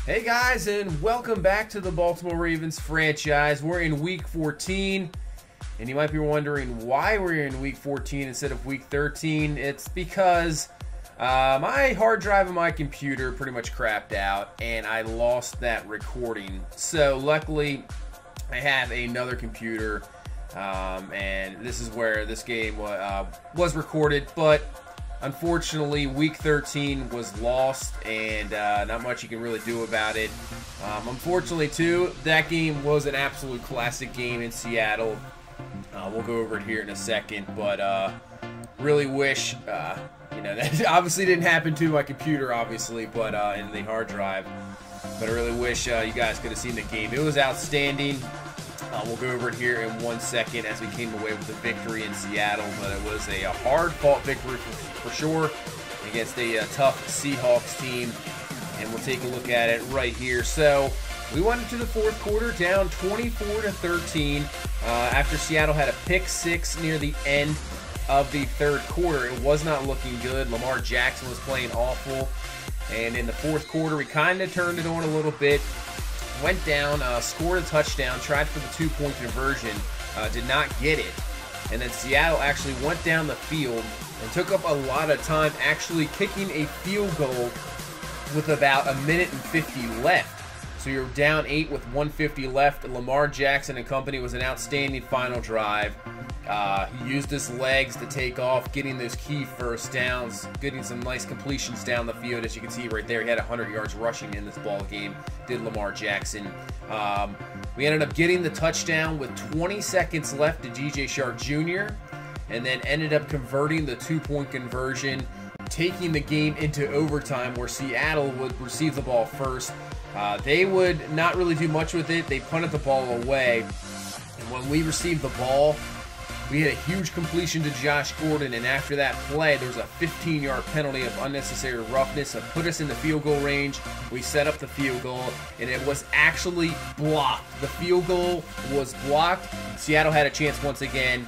Hey guys, and welcome back to the Baltimore Ravens franchise. We're in week 14, and you might be wondering why we're in week 14 instead of week 13. It's because my hard drive on my computer pretty much crapped out, and I lost that recording. So luckily, I have another computer, and this is where this game was recorded, but unfortunately, week 13 was lost, and not much you can really do about it. Unfortunately, too, that game was an absolute classic game in Seattle. We'll go over it here in a second, but really wish, that obviously didn't happen to my computer, obviously, but in the hard drive. But I really wish you guys could have seen the game. It was outstanding. We'll go over it here in 1 second as we came away with a victory in Seattle, but it was a hard-fought victory for sure against a tough Seahawks team, and we'll take a look at it right here. So we went into the fourth quarter down 24-13 after Seattle had a pick six near the end of the third quarter. It was not looking good. Lamar Jackson was playing awful, and in the fourth quarter we kind of turned it on a little bit. Went down, scored a touchdown, tried for the two-point conversion, did not get it. And then Seattle actually went down the field and took up a lot of time actually kicking a field goal with about a minute and 50 left. So you're down 8 with 150 left. Lamar Jackson and company was an outstanding final drive. He used his legs to take off, getting those key first downs, getting some nice completions down the field. As you can see right there, he had 100 yards rushing in this ball game, did Lamar Jackson. We ended up getting the touchdown with 20 seconds left to DJ Shark Jr., and then ended up converting the two-point conversion, taking the game into overtime where Seattle would receive the ball first. They would not really do much with it. They punted the ball away, and when we received the ball, we had a huge completion to Josh Gordon, and after that play, there was a 15-yard penalty of unnecessary roughness that put us in the field goal range. We set up the field goal, and it was actually blocked. The field goal was blocked. Seattle had a chance once again,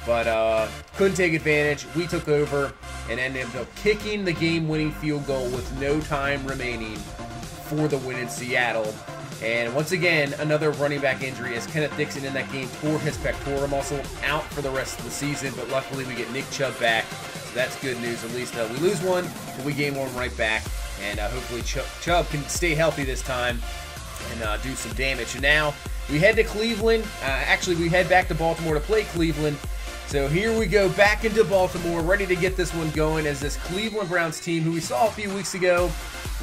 but couldn't take advantage. We took over and ended up kicking the game-winning field goal with no time remaining for the win in Seattle. And once again, another running back injury as Kenneth Dixon in that game tore his pectoral muscle, out for the rest of the season. But luckily, we get Nick Chubb back, so that's good news. At least we lose one, but we gain one right back. And hopefully Chubb can stay healthy this time and do some damage. And now we head to Cleveland. Actually, we head back to Baltimore to play Cleveland. So here we go back into Baltimore, ready to get this one going as this Cleveland Browns team, who we saw a few weeks ago,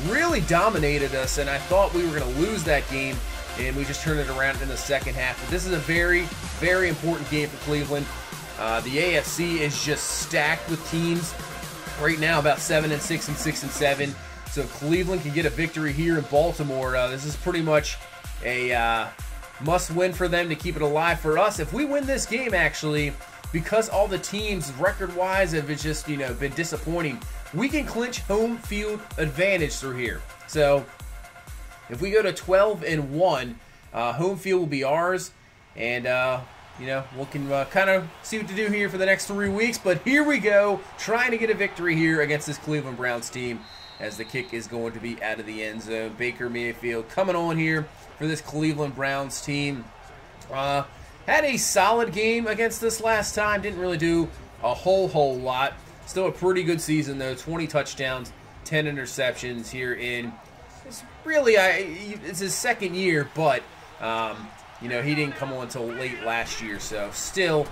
really dominated us, and I thought we were going to lose that game, and we just turned it around in the second half. But this is a very, very important game for Cleveland. The AFC is just stacked with teams right now, about 7-6 and 6-7. So if Cleveland can get a victory here in Baltimore, this is pretty much a must-win for them to keep it alive. For us, if we win this game, actually, because all the teams record-wise have just been disappointing, we can clinch home field advantage through here. So if we go to 12-1, home field will be ours, and we can kind of see what to do here for the next 3 weeks. But here we go, trying to get a victory here against this Cleveland Browns team, as the kick is going to be out of the end zone. Baker Mayfield coming on here for this Cleveland Browns team. Had a solid game against us last time. Didn't really do a whole lot. Still a pretty good season, though. 20 touchdowns, 10 interceptions here in... It's his second year, but, he didn't come on until late last year. So still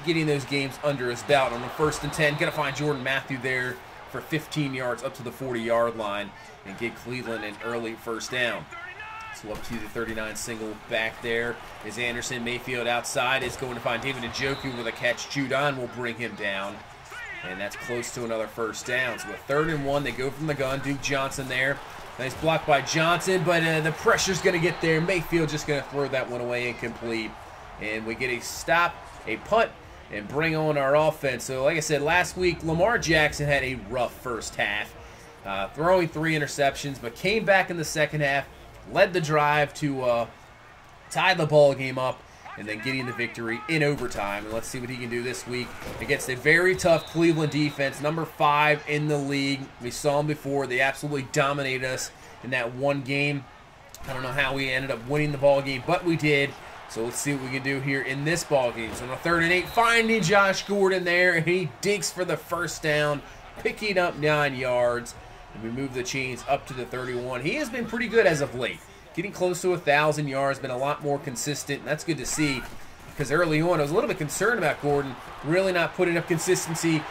getting those games under his belt. On the 1st and 10, going to find Jordan Matthew there for 15 yards up to the 40-yard line and get Cleveland an early first down. So up to the 39 single back there is Anderson. Mayfield outside is going to find David Njoku with a catch. Judon will bring him down, and that's close to another first down. So a 3rd and 1, they go from the gun. Duke Johnson there. Nice block by Johnson, but the pressure's going to get there. Mayfield just going to throw that one away incomplete. And we get a stop, a punt, and bring on our offense. So like I said, last week, Lamar Jackson had a rough first half, throwing 3 interceptions, but came back in the second half, led the drive to tie the ball game up, and then getting the victory in overtime. And let's see what he can do this week against a very tough Cleveland defense, number 5 in the league. We saw them before. They absolutely dominated us in that one game. I don't know how we ended up winning the ball game, but we did. So let's see what we can do here in this ball game. So on a 3rd and 8, finding Josh Gordon there, and he digs for the first down, picking up 9 yards. And we move the chains up to the 31. He has been pretty good as of late. Getting close to 1,000 yards, been a lot more consistent, and that's good to see. Because early on, I was a little bit concerned about Gordon, really not putting up consistency.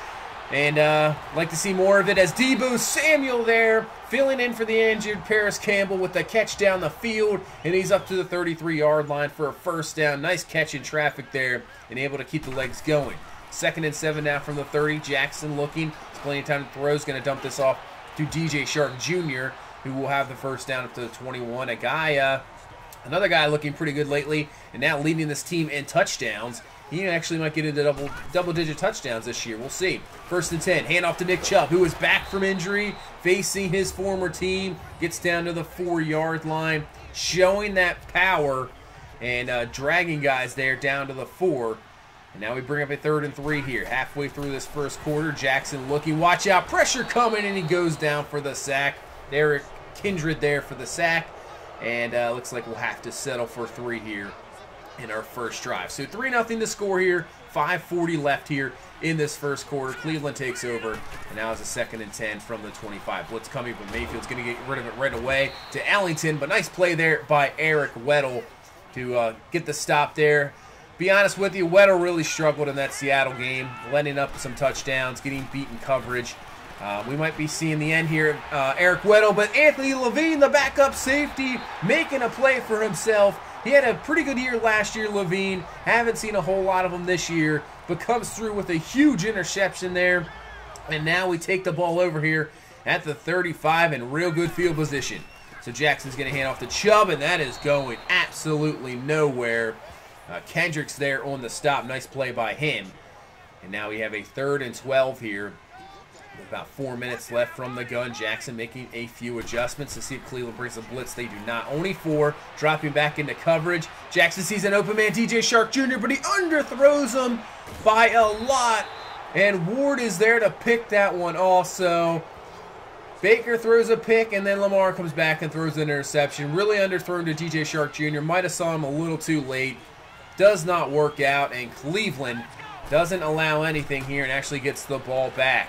And like to see more of it as Deebo Samuel there, filling in for the injured Paris Campbell with the catch down the field. And he's up to the 33-yard line for a first down. Nice catch in traffic there and able to keep the legs going. 2nd and 7 now from the 30. Jackson looking. There's plenty of time to throw. He's going to dump this off to DJ Shark Jr., who will have the first down up to the 21. Another guy looking pretty good lately and now leading this team in touchdowns. He actually might get into double-digit touchdowns this year. We'll see. 1st and 10. Hand off to Nick Chubb, who is back from injury, facing his former team. Gets down to the 4-yard line, showing that power and dragging guys there down to the 4. And now we bring up a 3rd and 3 here. Halfway through this first quarter, Jackson looking. Watch out. Pressure coming, and he goes down for the sack. Derek Kindred there for the sack. And looks like we'll have to settle for 3 here in our first drive. So 3-0 to score here. 5:40 left here in this first quarter. Cleveland takes over. And now it's a 2nd and 10 from the 25. Blitz coming, but Mayfield's going to get rid of it right away to Ellington. But nice play there by Eric Weddle to get the stop there. Be honest with you, Weddle really struggled in that Seattle game, letting up some touchdowns, getting beaten coverage. We might be seeing the end here of Eric Weddle, but Anthony Levine, the backup safety, making a play for himself. He had a pretty good year last year, Levine. Haven't seen a whole lot of him this year, but comes through with a huge interception there. And now we take the ball over here at the 35 in real good field position. So Jackson's going to hand off to Chubb, and that is going absolutely nowhere. Kendricks there on the stop. Nice play by him. And now we have a 3rd and 12 here. With about 4 minutes left from the gun. Jackson making a few adjustments to see if Cleveland brings a blitz. They do not. Only 4. Dropping back into coverage. Jackson sees an open man, DJ Shark Jr., but he underthrows him by a lot. And Ward is there to pick that one also. Baker throws a pick, and then Lamar comes back and throws an interception. Really underthrown to DJ Shark Jr. Might have saw him a little too late. Does not work out, and Cleveland doesn't allow anything here and actually gets the ball back.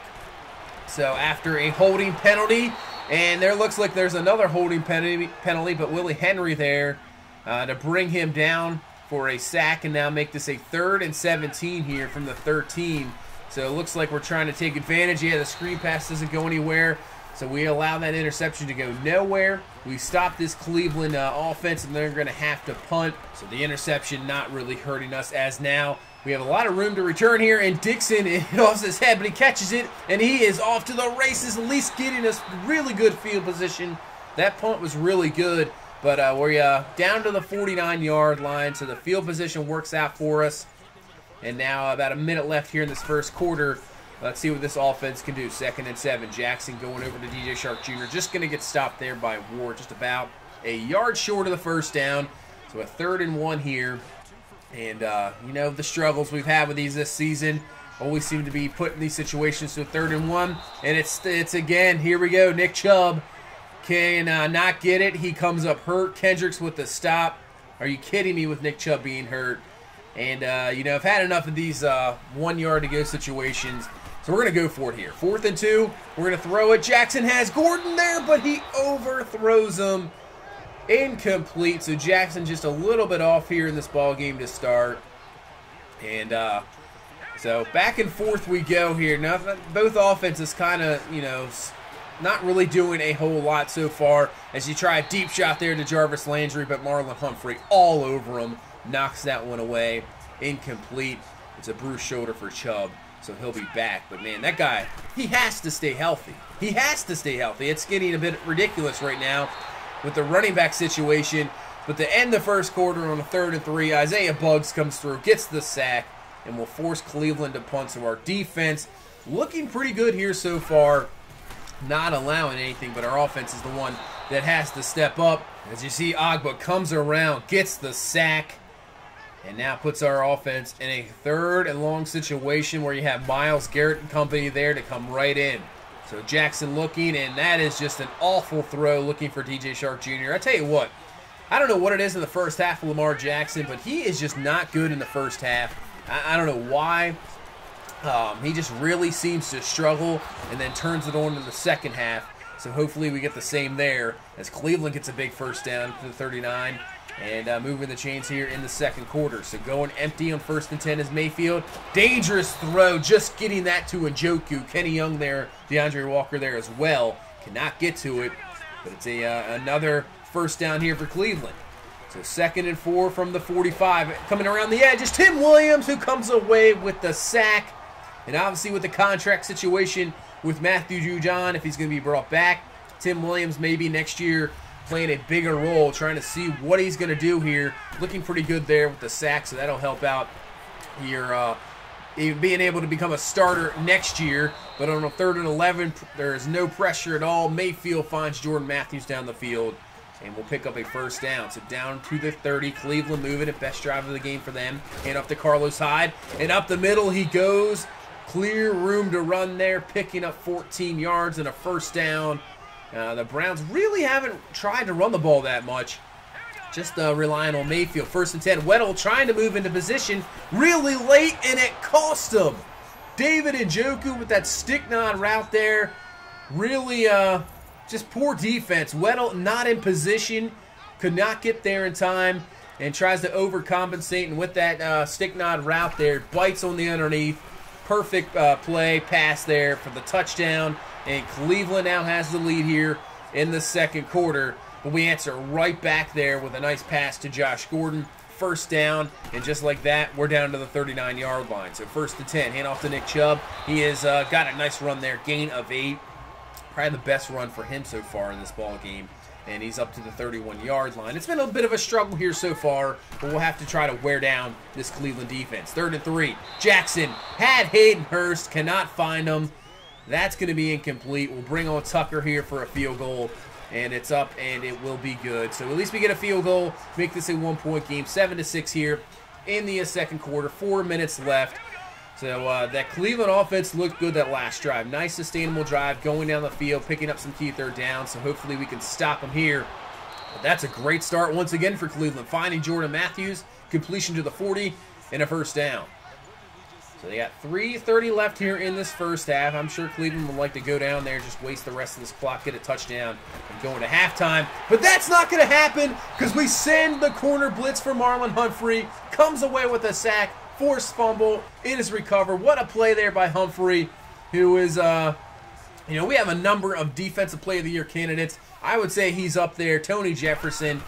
So after a holding penalty, and there looks like there's another holding penalty, but Willie Henry there to bring him down for a sack and now make this a 3rd and 17 here from the 13. So it looks like we're trying to take advantage. Yeah, the screen pass doesn't go anywhere. So we allow that interception to go nowhere. We stop this Cleveland offense, and they're going to have to punt. So the interception not really hurting us, as now we have a lot of room to return here. And Dixon, it off his head, but he catches it, and he is off to the races, at least getting us really good field position. That punt was really good, but we're down to the 49-yard line, so the field position works out for us. And now about a minute left here in this first quarter. Let's see what this offense can do. 2nd and 7. Jackson going over to DJ Shark Jr. Just going to get stopped there by Ward. Just about a yard short of the first down. So a 3rd and 1 here. And, you know, the struggles we've had with these this season. Always seem to be put in these situations to a 3rd and 1. And it's again, here we go. Nick Chubb can not get it. He comes up hurt. Kendricks with the stop. Are you kidding me with Nick Chubb being hurt? And, you know, I've had enough of these 1 yard to go situations. So we're going to go for it here. 4th and 2. We're going to throw it. Jackson has Gordon there, but he overthrows him. Incomplete. So Jackson just a little bit off here in this ball game to start. And so back and forth we go here. Now, both offenses kind of, you know, not really doing a whole lot so far as you try a deep shot there to Jarvis Landry, but Marlon Humphrey all over him. Knocks that one away. Incomplete. It's a bruised shoulder for Chubb. So he'll be back. But, man, that guy, he has to stay healthy. He has to stay healthy. It's getting a bit ridiculous right now with the running back situation. But to end the first quarter on a 3rd and 3, Isaiah Buggs comes through, gets the sack, and will force Cleveland to punt. So our defense looking pretty good here so far. Not allowing anything, but our offense is the one that has to step up. As you see, Agba comes around, gets the sack, and now puts our offense in a 3rd and long situation where you have Myles Garrett and company there to come right in. So Jackson looking, and that is just an awful throw looking for DJ Shark Jr. I tell you what, I don't know what it is in the first half of Lamar Jackson, but he is just not good in the first half. I don't know why. He just really seems to struggle and then turns it on in the second half. So hopefully we get the same there as Cleveland gets a big first down to the 39 and moving the chains here in the second quarter. So going empty on 1st and 10 is Mayfield. Dangerous throw, just getting that to Njoku. Kenny Young there, DeAndre Walker there as well. Cannot get to it, but it's another first down here for Cleveland. So 2nd and 4 from the 45. Coming around the edge is Tim Williams, who comes away with the sack. And obviously with the contract situation with Matthew Judon, if he's going to be brought back, Tim Williams maybe next year playing a bigger role, trying to see what he's going to do here. Looking pretty good there with the sack, so that'll help out here being able to become a starter next year. But on a 3rd and 11, there is no pressure at all. Mayfield finds Jordan Matthews down the field, and we'll pick up a first down. So down to the 30, Cleveland moving it. Best drive of the game for them. Hand off to Carlos Hyde, and up the middle he goes. Clear room to run there, picking up 14 yards and a first down. The Browns really haven't tried to run the ball that much. Just relying on Mayfield. 1st and 10. Weddle trying to move into position really late, and it cost him. David Njoku with that stick nod route there. Really just poor defense. Weddle not in position. Could not get there in time and tries to overcompensate. And with that stick nod route there, bites on the underneath. Perfect play, pass there for the touchdown. And Cleveland now has the lead here in the second quarter. But we answer right back there with a nice pass to Josh Gordon. First down, and just like that, we're down to the 39-yard line. So 1st and 10, hand off to Nick Chubb. He has got a nice run there, gain of 8. Probably the best run for him so far in this ball game. And he's up to the 31-yard line. It's been a bit of a struggle here so far, but we'll have to try to wear down this Cleveland defense. 3rd and 3. Jackson had Hayden Hurst, cannot find him. That's going to be incomplete. We'll bring on Tucker here for a field goal, and it's up, and it will be good. So at least we get a field goal, make this a 1-point game. 7-6 here in the second quarter. 4 minutes left. So that Cleveland offense looked good that last drive. Nice sustainable drive, going down the field, picking up some key 3rd downs. So hopefully we can stop them here. But that's a great start once again for Cleveland. Finding Jordan Matthews, completion to the 40, and a first down. So they got 3:30 left here in this first half. I'm sure Cleveland would like to go down there, just waste the rest of this clock, get a touchdown, and go into halftime. But that's not going to happen because we send the corner blitz for Marlon Humphrey. Comes away with a sack, forced fumble. It is recovered. What a play there by Humphrey, who is, we have a number of Defensive Player of the Year candidates. I would say he's up there. Tony Jefferson,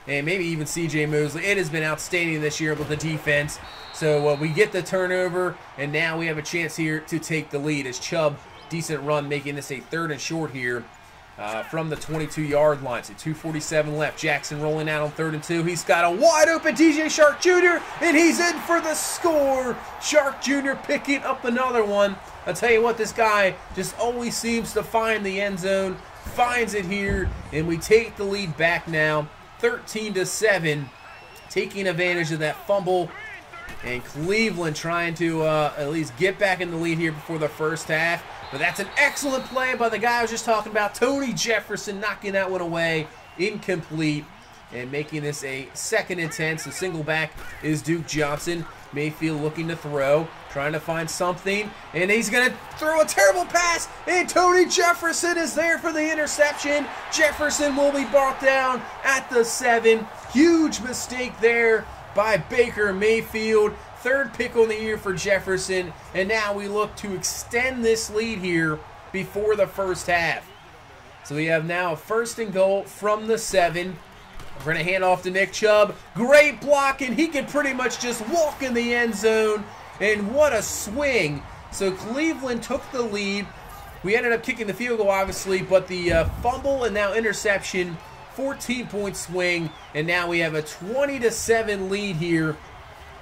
and maybe even C.J. Mosley. It has been outstanding this year with the defense. So we get the turnover, and now we have a chance here to take the lead as Chubb, decent run, making this a 3rd and short here from the 22-yard line. So 2:47 left. Jackson rolling out on 3rd and 2. He's got a wide-open DJ Shark Jr., and he's in for the score. Shark Jr. picking up another one. I'll tell you what, this guy just always seems to find the end zone, finds it here, and we take the lead back now, 13-7, taking advantage of that fumble. And Cleveland trying to at least get back in the lead here before the first half. But that's an excellent play by the guy I was just talking about, Tony Jefferson, knocking that one away. Incomplete. And making this a 2nd and 10. So single back is Duke Johnson. Mayfield looking to throw, trying to find something. And he's going to throw a terrible pass. And Tony Jefferson is there for the interception. Jefferson will be brought down at the 7. Huge mistake there by Baker Mayfield. 3rd pick on the year for Jefferson. And now we look to extend this lead here before the first half. So we have now a 1st and goal from the 7. We're going to hand off to Nick Chubb. Great block, and he can pretty much just walk in the end zone. And what a swing. So Cleveland took the lead. We ended up kicking the field goal, obviously, but the fumble and now interception, 14-point swing, and now we have a 20-7 lead here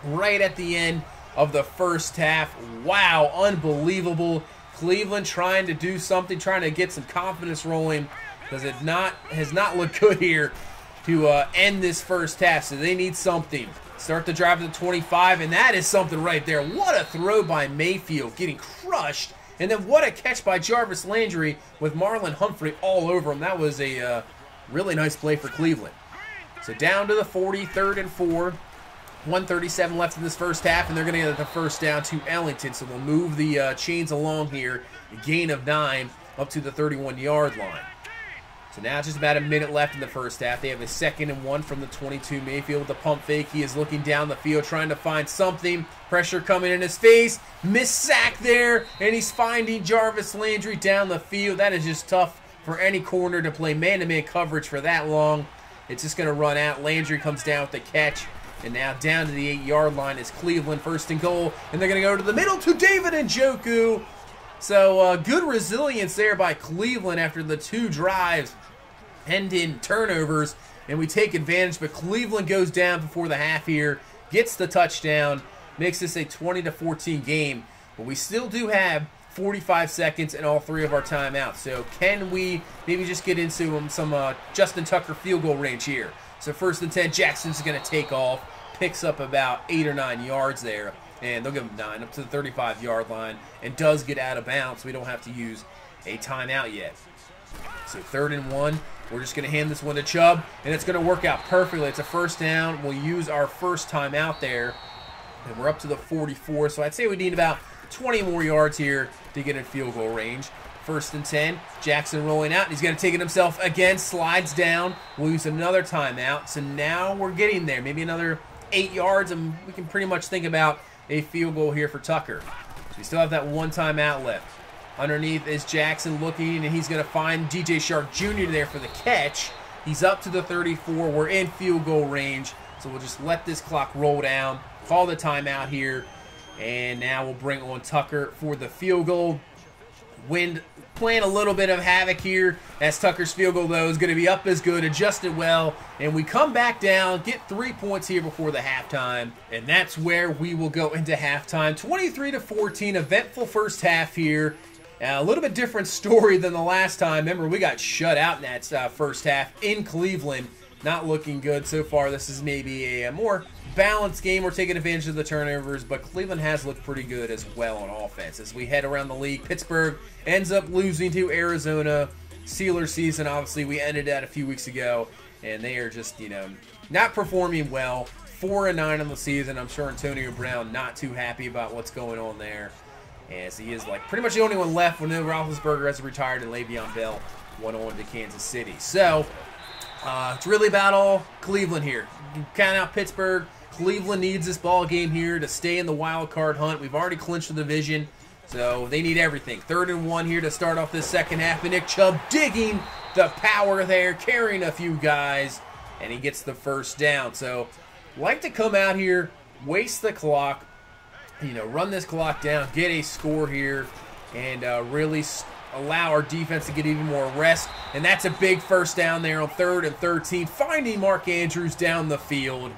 right at the end of the first half. Wow, unbelievable. Cleveland trying to do something, trying to get some confidence rolling, because it has not looked good here to end this first half, so they need something. Start the drive to the 25, and that is something right there. What a throw by Mayfield, getting crushed And then what a catch by Jarvis Landry with Marlon Humphrey all over him. That was a really nice play for Cleveland. So down to the 40, 3rd and 4. 1:37 left in this first half, and they're going to get the first down to Ellington. So they'll move the chains along here, a gain of 9 up to the 31-yard line. So now just about a minute left in the first half. They have a 2nd and 1 from the 22. Mayfield with the pump fake. He is looking down the field trying to find something. Pressure coming in his face. Missed sack there, and he's finding Jarvis Landry down the field. That is just tough for any corner to play man-to-man coverage for that long. It's just going to run out. Landry comes down with the catch. And now down to the 8-yard line is Cleveland, 1st and goal. And they're going to go to the middle to David Njoku. So good resilience there by Cleveland after the 2 drives end in turnovers. And we take advantage, but Cleveland goes down before the half here, gets the touchdown, makes this a 20-14 game. But we still do have 45 seconds in all 3 of our timeouts. So can we maybe just get into some Justin Tucker field goal range here? So 1st and 10, Jackson's going to take off, picks up about 8 or 9 yards there, and they'll give him 9 up to the 35-yard line, and does get out of bounds. We don't have to use a timeout yet. So 3rd and 1, we're just going to hand this one to Chubb, and it's going to work out perfectly. It's a 1st down. We'll use our first timeout there, and we're up to the 44. So I'd say we need about 20 more yards here to get in field goal range. 1st and 10, Jackson rolling out. He's going to take it himself again, slides down. We'll use another timeout. So now we're getting there. Maybe another 8 yards, and we can pretty much think about a field goal here for Tucker. So we still have that 1 timeout left. Underneath is Jackson looking, and he's going to find DJ Shark Jr. there for the catch. He's up to the 34. We're in field goal range, so we'll just let this clock roll down, call the timeout here, and now we'll bring on Tucker for the field goal. Wind playing a little bit of havoc here as Tucker's field goal, though, is going to be up as good, adjusted well, and we come back down, get 3 points here before the halftime, and that's where we will go into halftime. 23-14, eventful first half here. A little bit different story than the last time. Remember, we got shut out in that first half in Cleveland. Not looking good so far. This is maybe a more balanced game. We're taking advantage of the turnovers, but Cleveland has looked pretty good as well on offense. As we head around the league, Pittsburgh ends up losing to Arizona. Steelers season, obviously, we ended that a few weeks ago, and they are just, not performing well. 4-9 on the season. I'm sure Antonio Brown not too happy about what's going on there, as he is like pretty much the only one left when Roethlisberger has retired and Le'Veon Bell went on to Kansas City. So it's really about all Cleveland here. You count out Pittsburgh. Cleveland needs this ball game here to stay in the wild card hunt. We've already clinched the division, so they need everything. 3rd and 1 here to start off this second half, and Nick Chubb digging the power there, carrying a few guys, and he gets the first down. So like to come out here, waste the clock, run this clock down, get a score here, and really allow our defense to get even more rest. And that's a big first down there on 3rd and 13, finding Mark Andrews down the field.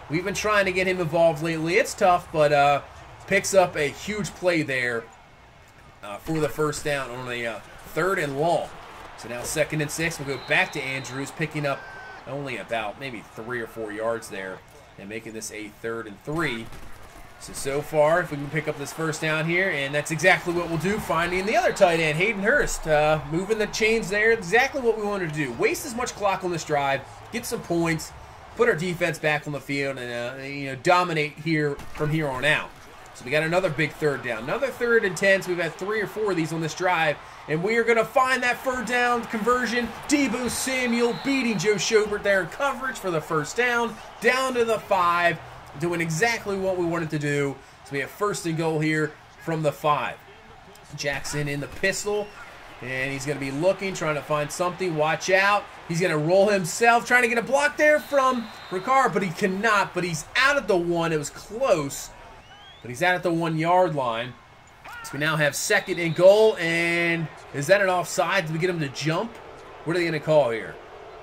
We've been trying to get him involved lately. It's tough, but picks up a huge play there for the first down on a 3rd and long. So now 2nd and 6. We'll go back to Andrews, picking up only about maybe 3 or 4 yards there and making this a 3rd and 3. So far, if we can pick up this first down here, and that's exactly what we'll do, finding the other tight end, Hayden Hurst, moving the chains there, exactly what we wanted to do. Waste as much clock on this drive, get some points, put our defense back on the field, and dominate here from here on out. So we got another big 3rd down, another 3rd and 10, so we've had 3 or 4 of these on this drive, and we are going to find that 3rd down conversion. Deebo Samuel beating Joe Schobert there in coverage for the first down to the 5. Doing exactly what we wanted to do. So we have 1st and goal here from the 5. Jackson in the pistol, and he's going to be looking, trying to find something. Watch out. He's going to roll himself, trying to get a block there from Ricard, but he cannot. But he's out at the 1. It was close, but he's out at the 1-yard line. So we now have 2nd and goal, and is that an offside? Did we get him to jump? What are they going to call here?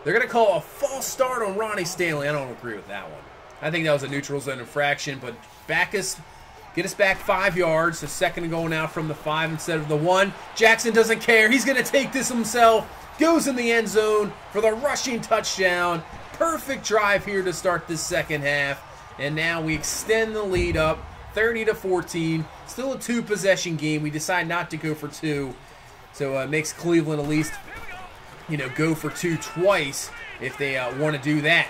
They're going to call a false start on Ronnie Stanley. I don't agree with that one. I think that was a neutral zone infraction, but get us back 5 yards. So 2nd and goal now from the 5 instead of the 1. Jackson doesn't care. He's going to take this himself. Goes in the end zone for the rushing touchdown. Perfect drive here to start this second half. And now we extend the lead up 30-14. Still a 2-possession game. We decide not to go for 2. So it makes Cleveland at least, go for 2 twice if they want to do that.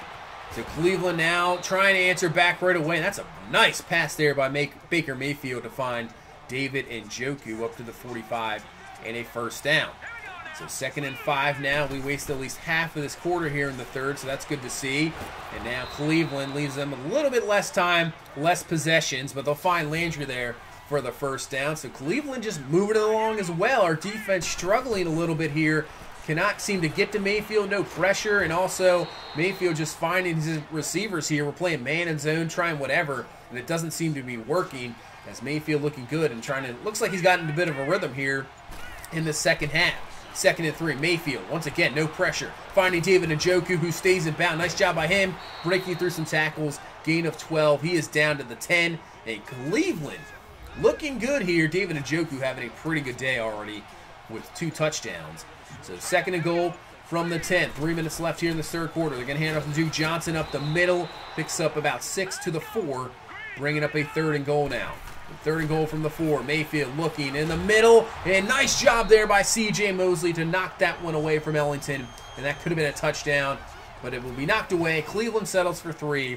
So Cleveland now trying to answer back right away. And that's a nice pass there by Baker Mayfield to find David Njoku up to the 45 and a first down. So 2nd and 5 now. We wasted at least half of this quarter here in the third, so that's good to see. And now Cleveland leaves them a little bit less time, less possessions, but they'll find Landry there for the first down. So Cleveland just moving it along as well. Our defense struggling a little bit here. Cannot seem to get to Mayfield, no pressure, and also Mayfield just finding his receivers here. We're playing man and zone, trying whatever, and it doesn't seem to be working as Mayfield looking good and trying to, looks like he's gotten a bit of a rhythm here in the second half. 2nd and 3, Mayfield, once again, no pressure. Finding David Njoku, who stays in bounds. Nice job by him, breaking through some tackles. Gain of 12. He is down to the 10. And Cleveland looking good here. David Njoku having a pretty good day already with 2 touchdowns. So 2nd and goal from the 10. 3 minutes left here in the third quarter. They're going to hand off to Duke Johnson up the middle. Picks up about 6 to the 4. Bringing up a 3rd and goal now. 3rd and goal from the 4. Mayfield looking in the middle. And nice job there by C.J. Mosley to knock that one away from Ellington. And that could have been a touchdown, but it will be knocked away. Cleveland settles for 3.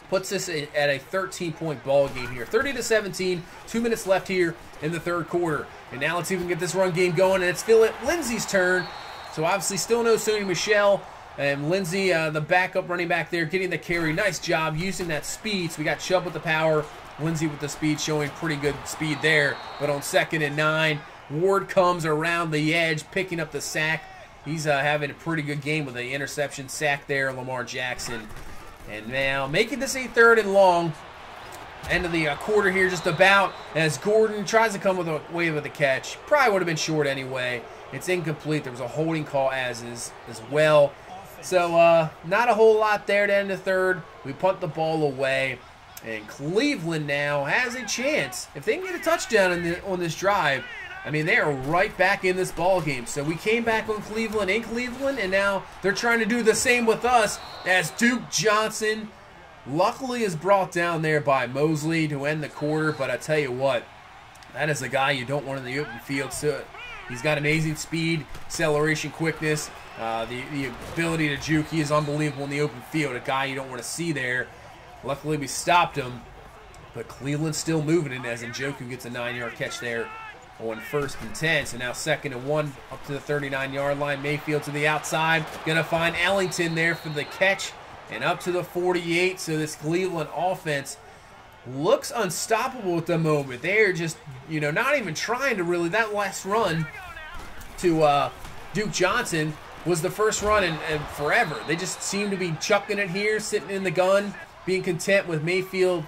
Puts us at a 13-point ball game here. 30-17. 2 minutes left here in the third quarter. And now let's see if we can get this run game going. And it's Philip Lindsay's turn. So obviously still no Sony Michel. And Lindsay, the backup running back there, getting the carry. Nice job using that speed. So we got Chubb with the power. Lindsay with the speed, showing pretty good speed there. But on 2nd and 9, Ward comes around the edge, picking up the sack. He's having a pretty good game with the interception sack there, Lamar Jackson. And now making this a 3rd and long. End of the quarter here just about as Gordon tries to come away with a catch. Probably would have been short anyway. It's incomplete. There was a holding call as well. So not a whole lot there to end the third. We punt the ball away. And Cleveland now has a chance. If they can get a touchdown on this drive, I mean, they are right back in this ball game. So we came back on Cleveland in Cleveland, and now they're trying to do the same with us as Duke Johnson luckily is brought down there by Mosley to end the quarter. But I tell you what, that is a guy you don't want in the open field. So he's got amazing speed, acceleration, quickness, the ability to juke. He is unbelievable in the open field, a guy you don't want to see there. Luckily, we stopped him, but Cleveland's still moving it as Njoku gets a 9-yard catch there on 1st and 10. So now 2nd and 1 up to the 39-yard line. Mayfield to the outside. Going to find Ellington there for the catch and up to the 48. So this Cleveland offense looks unstoppable at the moment. They're just, not even trying to really. That last run to Duke Johnson was the first run in forever. They just seem to be chucking it here, sitting in the gun, being content with Mayfield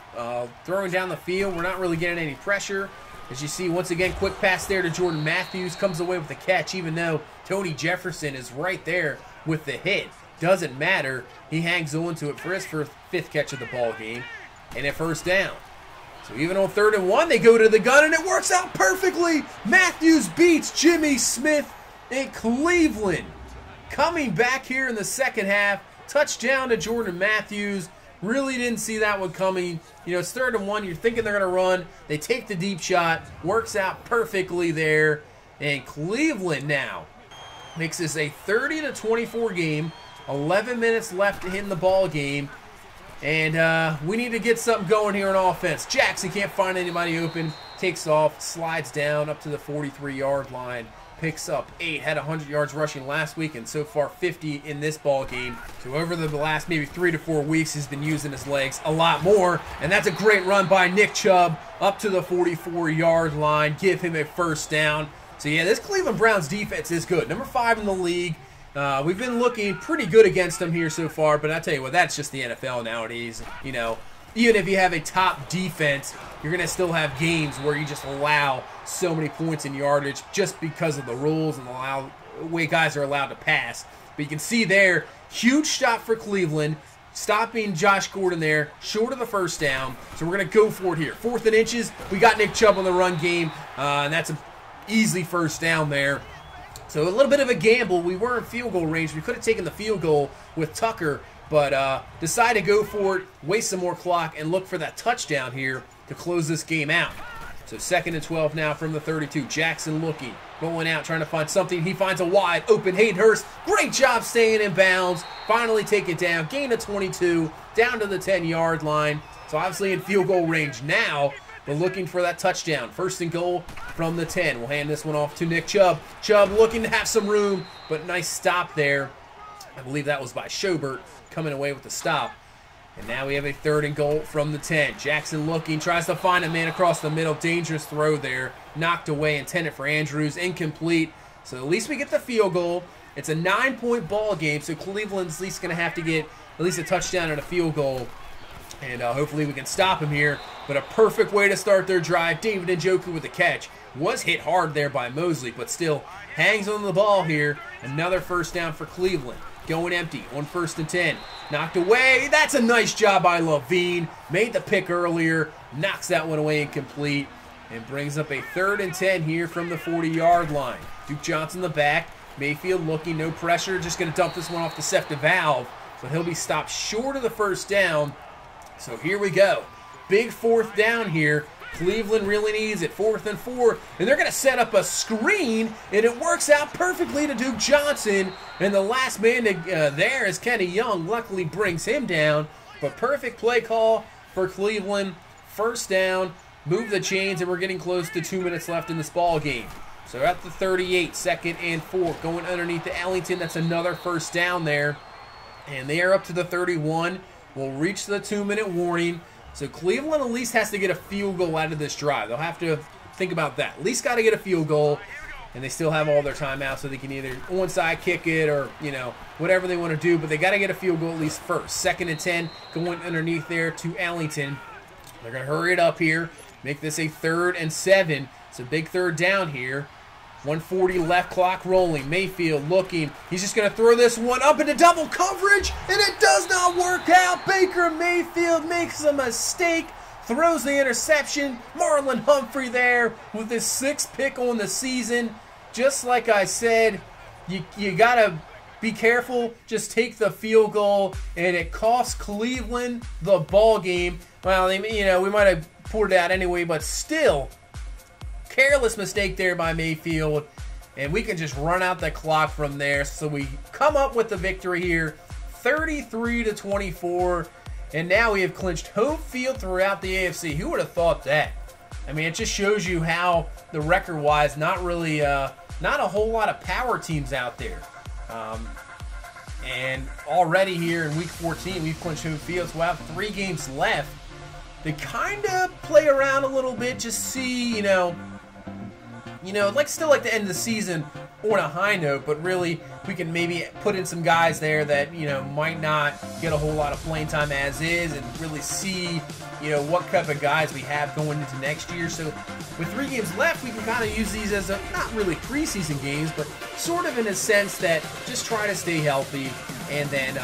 throwing down the field. We're not really getting any pressure. As you see, once again, quick pass there to Jordan Matthews. Comes away with the catch, even though Tony Jefferson is right there with the hit. Doesn't matter. He hangs on to it for his 5th catch of the ball game. And a first down. So even on 3rd and 1, they go to the gun, and it works out perfectly. Matthews beats Jimmy Smith in Cleveland. Coming back here in the second half. Touchdown to Jordan Matthews. Really didn't see that one coming. It's 3rd and 1. You're thinking they're going to run. They take the deep shot. Works out perfectly there. And Cleveland now makes this a 30-24 game. 11 minutes left in the ball game. And we need to get something going here on offense. Jackson can't find anybody open. Takes off. Slides down up to the 43-yard line. Picks up 8, had 100 yards rushing last week, and so far 50 in this ball game. So over the last maybe 3 to 4 weeks, he's been using his legs a lot more. And that's a great run by Nick Chubb up to the 44-yard line. Give him a first down. So yeah, this Cleveland Browns defense is good. Number 5 in the league. We've been looking pretty good against them here so far, but I tell you what, that's just the NFL nowadays. Even if you have a top defense, you're going to still have games where you just allow so many points in yardage just because of the rules and the way guys are allowed to pass. But you can see there, huge stop for Cleveland, stopping Josh Gordon there, short of the first down. So we're going to go for it here. 4th and inches, we got Nick Chubb on the run game, and that's an easy first down there. So a little bit of a gamble. We were in field goal range. We could have taken the field goal with Tucker, but decide to go for it, waste some more clock, and look for that touchdown here to close this game out. So 2nd and 12 now from the 32. Jackson looking, going out, trying to find something. He finds a wide open Haydenhurst. Great job staying in bounds. Finally take it down. Gain of 22, down to the 10-yard line. So obviously in field goal range now, but looking for that touchdown. 1st and goal from the 10. We'll hand this one off to Nick Chubb. Chubb looking to have some room, but nice stop there. I believe that was by Schobert coming away with the stop. And now we have a 3rd and goal from the 10. Jackson looking, tries to find a man across the middle. Dangerous throw there. Knocked away, intended for Andrews. Incomplete. So at least we get the field goal. It's a 9-point ball game, so Cleveland's at least going to have to get at least a touchdown and a field goal. And hopefully we can stop him here. But a perfect way to start their drive. David Njoku with the catch. Was hit hard there by Mosley, but still hangs on the ball here. Another 1st down for Cleveland. Going empty on 1st and 10. Knocked away. That's a nice job by Levine. Made the pick earlier. Knocks that one away incomplete. And brings up a 3rd and 10 here from the 40-yard line. Duke Johnson the back. Mayfield looking, no pressure. Just going to dump this one off the Septa valve. But he'll be stopped short of the 1st down. So here we go. Big 4th down here. Cleveland really needs it. 4th and 4. And they're going to set up a screen. And it works out perfectly to Duke Johnson. And the last man there is Kenny Young. Luckily brings him down. But perfect play call for Cleveland. 1st down. Move the chains. And we're getting close to 2 minutes left in this ball game. So at the 38. 2nd and 4. Going underneath the Ellington. That's another 1st down there. And they are up to the 31. We'll reach the 2-minute warning. So Cleveland at least has to get a field goal out of this drive. They'll have to think about that. At least got to get a field goal, and they still have all their timeouts, so they can either onside kick it or, you know, whatever they want to do. But they got to get a field goal at least first. 2nd and 10, going underneath there to Ellington. They're going to hurry it up here, make this a 3rd and 7. It's a big 3rd down here. 140 left, clock rolling. Mayfield looking. He's just going to throw this one up into double coverage, and it does not work out. Baker Mayfield makes a mistake, throws the interception. Marlon Humphrey there with his 6th pick on the season. Just like I said, you got to be careful. Just take the field goal, and it cost Cleveland the ball game. Well, you know, we might have pulled it out anyway, but still, careless mistake there by Mayfield, and we can just run out the clock from there. So we come up with the victory here, 33-24, and now we have clinched home field throughout the AFC. Who would have thought that? I mean, it just shows you how the record-wise, not really, not a whole lot of power teams out there. And already here in Week 14, we've clinched home field, so we'll have 3 games left to kind of play around a little bit, just see, you know, still like to end the season on a high note, but really we can maybe put in some guys there that, you know, might not get a whole lot of playing time as is, and really see, you know, what type of guys we have going into next year. So with 3 games left, we can kind of use these as not really preseason games, but sort of in a sense that just try to stay healthy, and then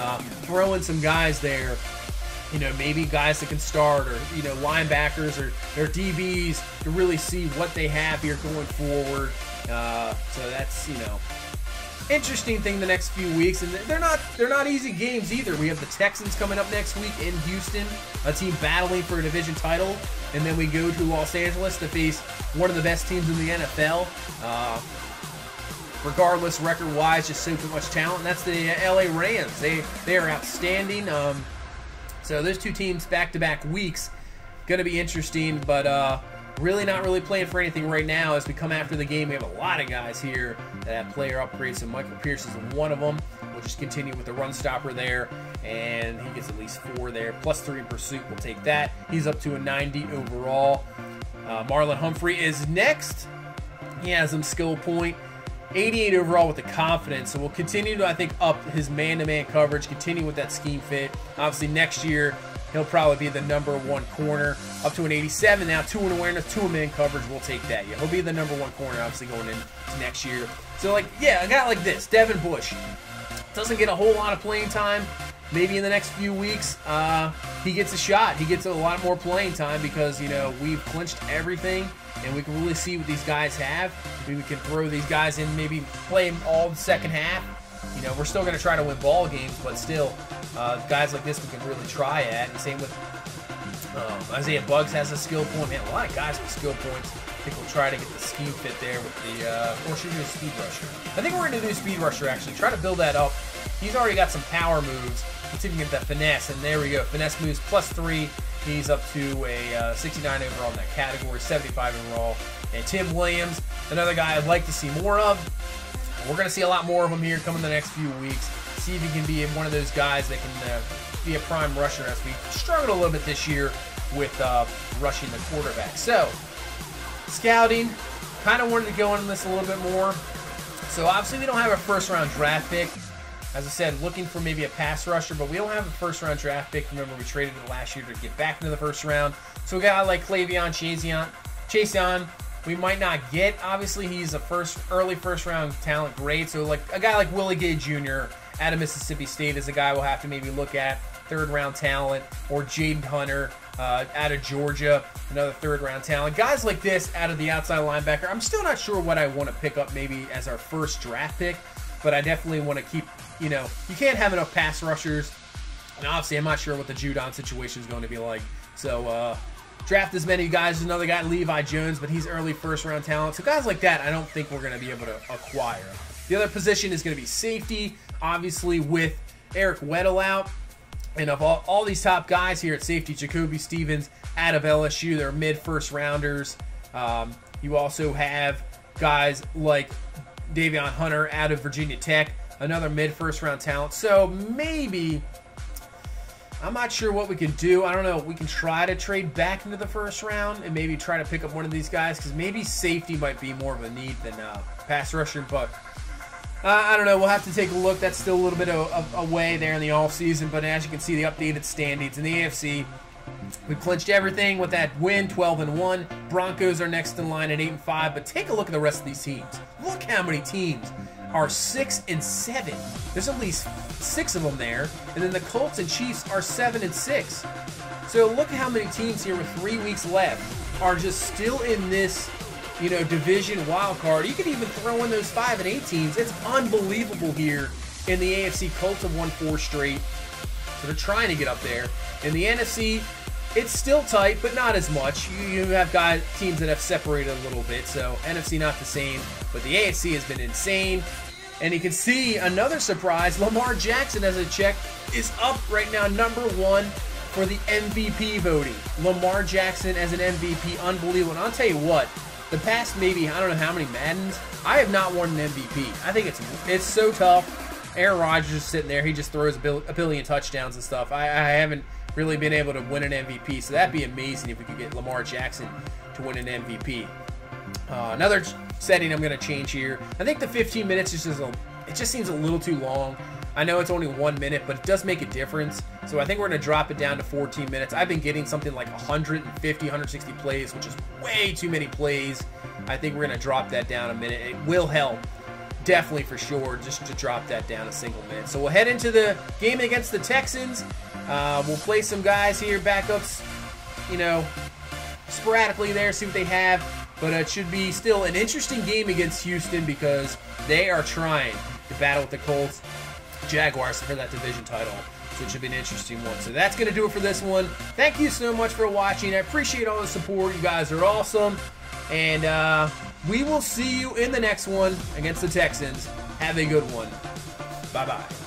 throw in some guys there, you know, maybe guys that can start, or, you know, linebackers or DBs, to really see what they have here going forward. So that's, you know, interesting thing the next few weeks, and they're not easy games either. We have the Texans coming up next week in Houston, a team battling for a division title, and then we go to Los Angeles to face one of the best teams in the NFL. Regardless, record-wise, just so much talent, and that's the LA Rams. They are outstanding. So those 2 teams back-to-back weeks, going to be interesting, but really not really playing for anything right now. As we come after the game, we have a lot of guys here that have player upgrades, so Michael Pierce is one of them. We'll just continue with the run stopper there, and he gets at least 4 there, plus 3 in pursuit. We'll take that. He's up to a 90 overall. Marlon Humphrey is next. He has some skill point. 88 overall with the confidence, so we'll continue to, I think, up his man-to-man coverage, continue with that scheme fit. Obviously, next year, he'll probably be the #1 corner, up to an 87 now, 2 in awareness, 2 in man coverage. We'll take that. Yeah, he'll be the #1 corner, obviously, going into next year. So, like, yeah, a guy like this, Devin Bush, doesn't get a whole lot of playing time. Maybe in the next few weeks, he gets a shot. He gets a lot more playing time because, you know, we've clinched everything, and we can really see what these guys have. We can throw these guys in, maybe play them all the second half. You know, we're still going to try to win ball games, but still, guys like this we can really try at. And same with Isaiah Buggs has a skill point. Man, a lot of guys with skill points. I think we'll try to get the scheme fit there with the, or should we do a speed rusher? I think we're going to do speed rusher, actually. Try to build that up. He's already got some power moves. Let's see if we can get that finesse, and there we go. Finesse moves +3. He's up to a 69 overall in that category, 75 overall. And Tim Williams, another guy I'd like to see more of. We're going to see a lot more of him here coming the next few weeks. See if he can be one of those guys that can be a prime rusher, as we struggled a little bit this year with rushing the quarterback. So, scouting, kind of wanted to go into this a little bit more. So obviously we don't have a first-round draft pick. As I said, looking for maybe a pass rusher, but we don't have a first-round draft pick. Remember, we traded it last year to get back into the first round. So a guy like Clavion Chaseon, we might not get. Obviously, he's a early first-round talent grade. So like a guy like Willie Gay Jr. out of Mississippi State is a guy we'll have to maybe look at. Third-round talent, or Jaden Hunter out of Georgia, another third-round talent. Guys like this out of the outside linebacker, I'm still not sure what I want to pick up maybe as our first draft pick, but I definitely want to keep, you can't have enough pass rushers, and obviously I'm not sure what the Judon situation is going to be like. So draft as many guys. Another guy, Levi Jones, but he's early first-round talent. So guys like that, I don't think we're going to be able to acquire. The other position is going to be safety, obviously with Eric Weddle out. And of all these top guys here at safety, Jacoby Stevens out of LSU, they're mid-first rounders. You also have guys like Davion Hunter out of Virginia Tech, another mid-first round talent. So maybe, I'm not sure what we can do. I don't know. We can try to trade back into the first round and maybe try to pick up one of these guys, because maybe safety might be more of a need than pass rusher, but I don't know. We'll have to take a look. That's still a little bit away there in the offseason. But as you can see, the updated standings in the AFC, we clinched everything with that win, 12-1. Broncos are next in line at 8-5. But take a look at the rest of these teams. Look how many teams are 6-7. There's at least 6 of them there. And then the Colts and Chiefs are 7-6. So look at how many teams here with 3 weeks left are just still in this division wild card. You could even throw in those 5 and 8 teams. It's unbelievable here in the AFC. Colts have won 4 straight, so they're trying to get up there. In the NFC, it's still tight, but not as much. You have teams that have separated a little bit, so NFC not the same, but the AFC has been insane. And you can see another surprise. Lamar Jackson, as I checked, is up right now, #1 for the MVP voting. Lamar Jackson as an MVP, unbelievable. And I'll tell you what, the past maybe, I don't know how many Maddens, I have not won an MVP. I think it's so tough. Aaron Rodgers is sitting there. He just throws a billion touchdowns and stuff. I haven't really been able to win an MVP, so that'd be amazing if we could get Lamar Jackson to win an MVP. Another setting I'm going to change here. I think the 15 minutes it just seems a little too long. I know it's only 1 minute, but it does make a difference. So I think we're going to drop it down to 14 minutes. I've been getting something like 150, 160 plays, which is way too many plays. I think we're going to drop that down a minute. It will help, definitely for sure, just to drop that down a single minute. So we'll head into the game against the Texans. We'll play some guys here, backups, sporadically there, see what they have. But it should be still an interesting game against Houston, because they are trying to battle with the Colts, Jaguars for that division title. So it should be an interesting one. So that's going to do it for this one. Thank you so much for watching. I appreciate all the support. You guys are awesome. And we will see you in the next one against the Texans. Have a good one. Bye-bye.